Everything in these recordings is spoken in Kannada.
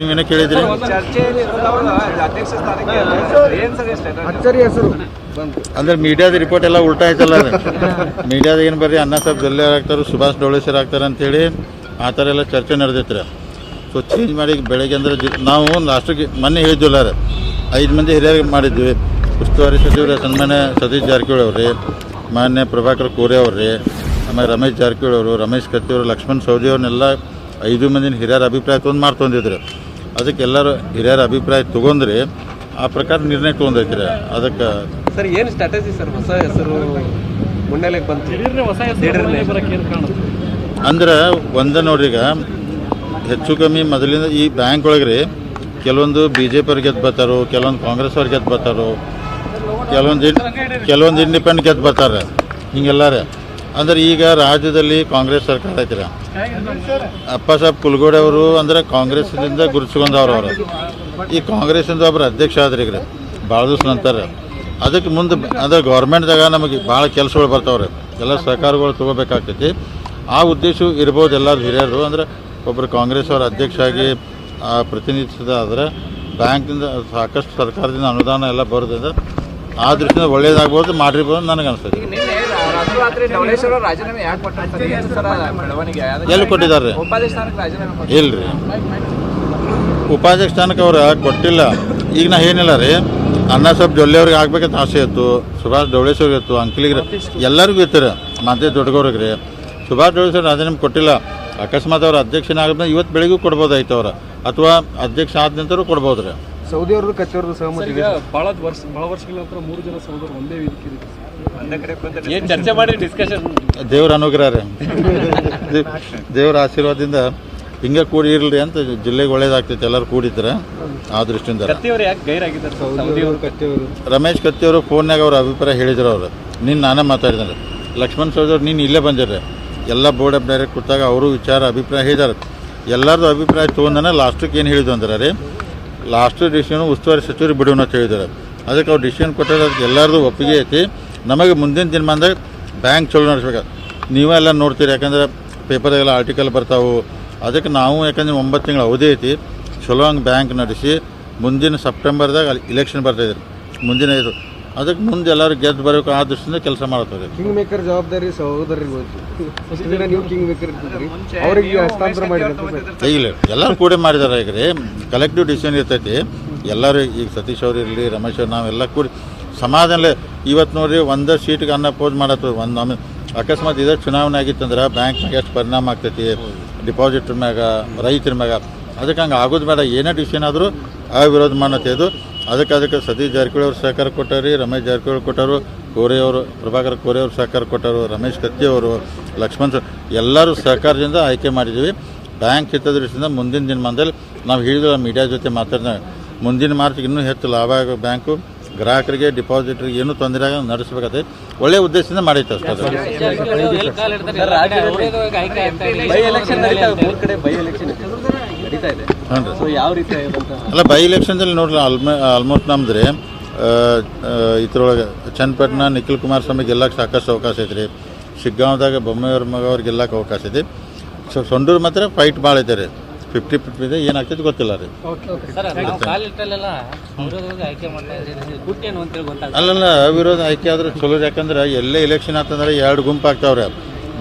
ನೀವೇನ ಕೇಳಿದ್ರಿ? ಅಂದ್ರೆ ಮೀಡಿಯಾದ ರಿಪೋರ್ಟ್ ಎಲ್ಲ ಉಲ್ಟಾ ಆಯ್ತಲ್ಲ. ಅದು ಮೀಡಿಯಾದ ಏನು ಬರ್ರಿ ಅಣ್ಣ ಸಾಹೇಬ್ ಜೊಲ್ಲೆ ಆಗ್ತಾರೆ, ಸುಭಾಷ್ ಡೋಳೆ ಸರ್ ಆಗ್ತಾರೆ ಅಂತೇಳಿ ಆ ಥರ ಎಲ್ಲ ಚರ್ಚೆ ನಡೆದೈತ್ರಿ. ಸೊ ಚೇಂಜ್ ಮಾಡಿ ಬೆಳಗ್ಗೆ ಅಂದ್ರೆ ನಾವು ಲಾಸ್ಟಿಗೆ ಮೊನ್ನೆ ಹೇಳಿದ್ವಲ್ಲ ರೀ, 5 ಮಂದಿ ಹಿರಿಯರಿಗೆ ಮಾಡಿದ್ವಿ. ಉಸ್ತುವಾರಿ ಸಚಿವರು ಸನ್ಮಾನ್ಯ ಸತೀಶ್ ಜಾರಕಿಹೊಳಿ ಅವ್ರಿ, ಮಾನ್ಯ ಪ್ರಭಾಕರ್ ಕೋರೆ ಅವ್ರಿ, ಆಮೇಲೆ ರಮೇಶ್ ಜಾರಕಿಹೊಳಿ ಅವರು, ರಮೇಶ್ ಕತ್ತಿ ಅವರು, ಲಕ್ಷ್ಮಣ್ ಸವದಿ ಅವ್ರನ್ನೆಲ್ಲ 5 ಮಂದಿನ ಹಿರಿಯರ ಅಭಿಪ್ರಾಯ ತೊಗೊಂಡು ಮಾಡ್ತೊಂದಿದ್ರು. ಅದಕ್ಕೆ ಎಲ್ಲರೂ ಹಿರಿಯರ ಅಭಿಪ್ರಾಯ ತೊಗೊಂಡ್ರಿ ಆ ಪ್ರಕಾರ ನಿರ್ಣಯ ತೊಗೊಂಡೈತ್ರಿ. ಅದಕ್ಕೆ ಸರ್ ಏನು ಸ್ಟ್ರಾಟಜಿ ಸರ್? ಹೊಸ ಹೆಸರು ಮುನ್ನೆಲೆಗೆ ಬಂತು ಅಂದ್ರೆ ಒಂದೇ ನೋಡ್ರಿ, ಈಗ ಹೆಚ್ಚು ಕಮ್ಮಿ ಮೊದಲಿಂದ ಈ ಬ್ಯಾಂಕ್ ಒಳಗೆ ರೀ ಕೆಲವೊಂದು BJP ಅವ್ರಿಗೆ ಗೆದ್ದು ಬರ್ತಾರೋ, ಕೆಲವೊಂದು ಕಾಂಗ್ರೆಸ್ ಅವ್ರಿಗೆ ಗೆದ್ದು ಬರ್ತಾರೋ, ಕೆಲವೊಂದು ಇಂಡಿಪೆಂಡೆಂಟ್ ಗೆದ್ದು ಬರ್ತಾರೆ, ಹಿಂಗೆಲ್ಲ ರೀ. ಅಂದ್ರೆ ಈಗ ರಾಜ್ಯದಲ್ಲಿ ಕಾಂಗ್ರೆಸ್ ಸರ್ಕಾರ ಐತ್ರಿ. ಅಪ್ಪ ಸಾಹೇಬ್ ಕುಲಗೋಡೆ ಅವರು ಅಂದ್ರೆ ಕಾಂಗ್ರೆಸ್ದಿಂದ ಗುರುತಿಸ್ಕೊಂಡವ್ರು. ಅವರು ಈ ಕಾಂಗ್ರೆಸ್ಸಿಂದ ಒಬ್ಬರು ಅಧ್ಯಕ್ಷ ಆದ್ರಿ ಈಗ ಭಾಳ ದಿವಸ ನಂತರ. ಅದಕ್ಕೆ ಮುಂದೆ ಅಂದ್ರೆ ಗೌರ್ಮೆಂಟ್ದಾಗ ನಮಗೆ ಭಾಳ ಕೆಲಸಗಳು ಬರ್ತಾವ್ರಿ, ಎಲ್ಲ ಸಹಕಾರಗಳು ತೊಗೋಬೇಕಾಗ್ತೈತಿ. ಆ ಉದ್ದೇಶ ಇರ್ಬೋದು ಎಲ್ಲರೂ ಹಿರಿಯರು. ಅಂದ್ರೆ ಒಬ್ಬರು ಕಾಂಗ್ರೆಸ್ ಅವರ ಅಧ್ಯಕ್ಷ ಆಗಿ ಪ್ರತಿನಿಧಿಸಿದ ಆದರೆ ಬ್ಯಾಂಕಿಂದ ಸಾಕಷ್ಟು ಸರ್ಕಾರದಿಂದ ಅನುದಾನ ಎಲ್ಲ ಬರೋದ್ರಿಂದ ಆ ದೃಷ್ಟಿಯಿಂದ ಒಳ್ಳೇದಾಗ್ಬೋದು, ಮಾಡಿರ್ಬೋದು ನನಗೆ ಅನಿಸ್ತದೆ. ಎಲ್ಲಿ ಕೊಟ್ಟಿದ್ದಾರೆ? ಇಲ್ರಿ, ಉಪಾಧ್ಯಕ್ಷ ಸ್ಥಾನಕ್ಕೆ ಅವ್ರು ಕೊಟ್ಟಿಲ್ಲ. ಈಗ ನಾ ಏನಿಲ್ಲ ರೀ, ಅಣ್ಣ ಸಾಹೇಬ್ ಜೊಲ್ಲೆ ಅವ್ರಿಗೆ ಆಗ್ಬೇಕಂತ ಆಸೆ ಇತ್ತು, ಸುಭಾಷ್ ಡೌಳೇಶ್ವರಿಗೆ ಇತ್ತು, ಅಂಕಲಿಗೆ ಎಲ್ಲರಿಗೂ ಇತ್ತು, ಮತ್ತೆ ದೊಡ್ಡಗವ್ರಿಗೆ ರೀ. ಸುಭಾಷ್ ಡೌಳೇಶ್ವರ ರಾಜೀನಾಮೆ ಕೊಟ್ಟಿಲ್ಲ. ಅಕಸ್ಮಾತ್ ಅವ್ರ ಅಧ್ಯಕ್ಷನ ಆಗಿದ್ಮೇಲೆ ಇವತ್ತು ಬೆಳಿಗ್ಗೆ ಕೊಡ್ಬೋದಾಯ್ತು ಅವ್ರ, ಅಥವಾ ಅಧ್ಯಕ್ಷ ಆದ ನಂತರ ಕೊಡ್ಬೋದು ರೀ. ಸೌದಿ ಅವ್ರದ್ದು ಕಚ್ಚೋರ್ದು ಸಹಮತಿ ಭಾಳ ವರ್ಷಗಳ ನಂತರ 3 ಜನ ಸಹೋದರರು ಒಂದೇ ವೇದಿಕೆ ಏನು ಚರ್ಚೆ ಮಾಡಿ ಡಿಸ್ಕಷನ್. ದೇವ್ರ ಅನುಗ್ರಹ ರೀ, ದೇವ್ರ ಆಶೀರ್ವಾದದಿಂದ ಹಿಂಗೆ ಕೂಡಿ ಇರಲಿ ಅಂತ ಜಿಲ್ಲೆಗೆ ಒಳ್ಳೇದಾಗ್ತೈತೆ ಎಲ್ಲರೂ ಕೂಡಿದ್ರೆ. ಆ ದೃಷ್ಟಿಯಿಂದ ರಮೇಶ್ ಕತ್ತಿ ಅವರು ಫೋನ್ಯಾಗ ಅವ್ರ ಅಭಿಪ್ರಾಯ ಹೇಳಿದ್ರು. ಅವರು ನಾನೇ ಮಾತಾಡಿದ್ದಾರೆ. ಲಕ್ಷ್ಮಣ್ ಸವದಿ ಅವ್ರು ಇಲ್ಲೇ ಬಂದಿರ್ರಿ, ಎಲ್ಲ ಬೋರ್ಡ್ ಆಫ್ ಡೈರೆಕ್ಟ್ ಕೊಟ್ಟಾಗ ಅವರು ವಿಚಾರ ಅಭಿಪ್ರಾಯ ಹೇಳಿದ್ದಾರೆ. ಎಲ್ಲರದು ಅಭಿಪ್ರಾಯ ತೊಗೊಂಡನ ಲಾಸ್ಟಿಗೆ ಏನು ಹೇಳಿದ್ರು ಅಂದ್ರೆ ರೀ, ಲಾಸ್ಟ್ ಡಿಸಿಷನ್ ಉಸ್ತುವಾರಿ ಸಚಿವರು ಬಿಡೋಣ ಅಂತ ಹೇಳಿದ್ದಾರೆ. ಅದಕ್ಕೆ ಅವ್ರು ಡಿಸಿಷನ್ ಕೊಟ್ಟಾರೆ, ಅದಕ್ಕೆ ಎಲ್ಲರದು ಒಪ್ಪಿಗೆ ಐತಿ. ನಮಗೆ ಮುಂದಿನ ದಿನಮಾನದಾಗ ಬ್ಯಾಂಕ್ ಚಲೋ ನಡೆಸ್ಬೇಕು. ನೀವೇ ಎಲ್ಲ ನೋಡ್ತೀರಿ, ಯಾಕಂದ್ರೆ ಪೇಪರ್ಗೆಲ್ಲ ಆರ್ಟಿಕಲ್ ಬರ್ತಾವೆ. ಅದಕ್ಕೆ ನಾವು ಯಾಕಂದ್ರೆ 9 ತಿಂಗಳು ಅವಧಿ ಐತಿ, ಚಲೋ ಹಂಗೆ ಬ್ಯಾಂಕ್ ನಡೆಸಿ ಮುಂದಿನ ಸೆಪ್ಟೆಂಬರ್ದಾಗ ಅಲ್ಲಿ ಇಲೆಕ್ಷನ್ ಬರ್ತಾಯಿದ್ರು, ಮುಂದಿನ ಇದು. ಅದಕ್ಕೆ ಮುಂದೆ ಎಲ್ಲರೂ ಗೆದ್ದು ಬರಬೇಕು, ಆ ದೃಷ್ಟಿಯಿಂದ ಕೆಲಸ ಮಾಡ್ತಾರೆ. ಕಿಂಗ್ ಮೇಕರ್ ಜವಾಬ್ದಾರಿ ಸಹೋದರಿಗೆ ನೀವು ಕಿಂಗ್ ಮೇಕರ್ ಅವ್ರಿಗೆ ಹಸ್ತಾಂತರ ಮಾಡಿ ಇಲ್ಲ, ಎಲ್ಲರೂ ಕೂಡ ಮಾಡಿದ್ದಾರೆ. ಈಗ ರೀ ಕಲೆಕ್ಟಿವ್ ಡಿಸಿಷನ್ ಇರ್ತೈತಿ. ಎಲ್ಲರೂ ಈಗ ಸತೀಶ್ ಅವ್ರು ಇರಲಿ, ರಮೇಶ್ ಅವ್ರು, ನಾವೆಲ್ಲ ಕೂಡಿ ಸಮಾಧಾನ. ಇವತ್ತು ನೋಡಿರಿ, ಒಂದೇ ಸೀಟ್ಗೆ ಅಪೋಸ್ ಮಾಡತ್ತದ. ಒಂದು ಅಕಸ್ಮಾತ್ ಇದೇ ಚುನಾವಣೆ ಆಗಿತ್ತಂದ್ರೆ ಬ್ಯಾಂಕ್ನಾಗ ಎಷ್ಟು ಪರಿಣಾಮ ಆಗ್ತೈತಿ, ಡಿಪಾಸಿಟ್ರ್ ಮ್ಯಾಗ, ರೈತರ ಮ್ಯಾಗ. ಅದಕ್ಕೆ ಹಂಗೆ ಆಗೋದು ಬೇಡ. ಏನೇ ಡಿಸಿಷನ್ ಆದರೂ ಅವಿರೋಧ ಮಾಡತ್ತೆ ಇದು. ಅದಕ್ಕೆ ಸತೀಶ್ ಜಾರಕಿಹೊಳಿ ಅವ್ರು ಸಹಕಾರ ಕೊಟ್ಟಾರಿ, ರಮೇಶ್ ಜಾರಕಿಹೊಳಿ ಕೊಟ್ಟರು, ಕೋರೆಯವರು, ಪ್ರಭಾಕರ್ ಕೋರೆ ಅವರು ಸಹಕಾರ ಕೊಟ್ಟರು, ರಮೇಶ್ ಕತ್ತಿ ಅವರು, ಲಕ್ಷ್ಮಣ್ ಎಲ್ಲರೂ ಸಹಕಾರದಿಂದ ಆಯ್ಕೆ ಮಾಡಿದ್ದೀವಿ. ಬ್ಯಾಂಕ್ ಹಿತದೃಷ್ಟಿಯಿಂದ ಮುಂದಿನ ದಿನಮಾನದಲ್ಲಿ ನಾವು ಹೇಳಿದ್ವಿ, ಮೀಡಿಯಾ ಜೊತೆ ಮಾತಾಡಿದ ಮುಂದಿನ ಮಾರ್ಚ್ಗೆ ಇನ್ನೂ ಹೆಚ್ಚು ಲಾಭ ಆಗೋ ಬ್ಯಾಂಕು, ಗ್ರಾಹಕರಿಗೆ, ಡಿಪಾಸಿಟ್ರಿಗೆ ಏನೂ ತೊಂದರೆ ಆಗ ನಡೆಸಬೇಕಾದ್ರೆ ಒಳ್ಳೆಯ ಉದ್ದೇಶದಿಂದ ಮಾಡೈತೆ ಅಷ್ಟೇ. ಅಲ್ಲ, ಬೈ ಎಲೆಕ್ಷನ್ದಲ್ಲಿ ನೋಡ್ರಿ, ಆಲ್ಮೋಸ್ಟ್ ನಮ್ದು ರೀ ಇದ್ರೊಳಗೆ ಚನ್ನಪಟ್ಟಣ ನಿಖಿಲ್ ಕುಮಾರಸ್ವಾಮಿ ಗೆಲ್ಲಕ್ಕೆ ಸಾಕಷ್ಟು ಅವಕಾಶ ಐತೆ ರೀ. ಶಿಗ್ಗಾಂವ್ದಾಗ ಬೊಮ್ಮೆಯವ್ರ ಮಗ ಅವ್ರಿಗೆ ಗೆಲ್ಲಕ್ಕೆ ಅವಕಾಶ ಐತಿ. ಸೊಂಡೂರು ಮಾತ್ರ ಫೈಟ್ ಭಾಳ ಐತೆ ರೀ. 50-50 ಇದೆ, ಏನಾಗ್ತೈತೆ ಗೊತ್ತಿಲ್ಲ ರೀ. ಅಲ್ಲಲ್ಲ, ಅವಿರೋಧ ಆಯ್ಕೆ ಆದ್ರೆ ಚಲೋ. ಯಾಕಂದ್ರೆ ಎಲ್ಲೇ ಎಲೆಕ್ಷನ್ ಆತಂದ್ರೆ 2 ಗುಂಪು ಆಗ್ತಾವ್ರೆ,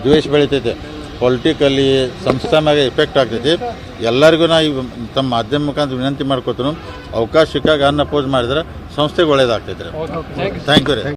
ದ್ವೇಷ ಬೆಳಿತೈತೆ, ಪೊಲಿಟಿಕಲಿ ಸಂಸ್ಥೆ ಮ್ಯಾಗ ಎಫೆಕ್ಟ್ ಆಗ್ತೈತಿ. ಎಲ್ಲರಿಗೂ ನಾ ಈ ತಮ್ಮ ಮಾಧ್ಯಮ ಮುಖಾಂತರ ವಿನಂತಿ ಮಾಡ್ಕೊತೀನಿ, ಅವಕಾಶ ಸಿಕ್ಕಾಗ ಅಪೋಸ್ ಮಾಡಿದ್ರೆ ಸಂಸ್ಥೆಗೆ ಒಳ್ಳೇದಾಗ್ತೈತೆ ರೀ. ಥ್ಯಾಂಕ್ ಯು ರೀ.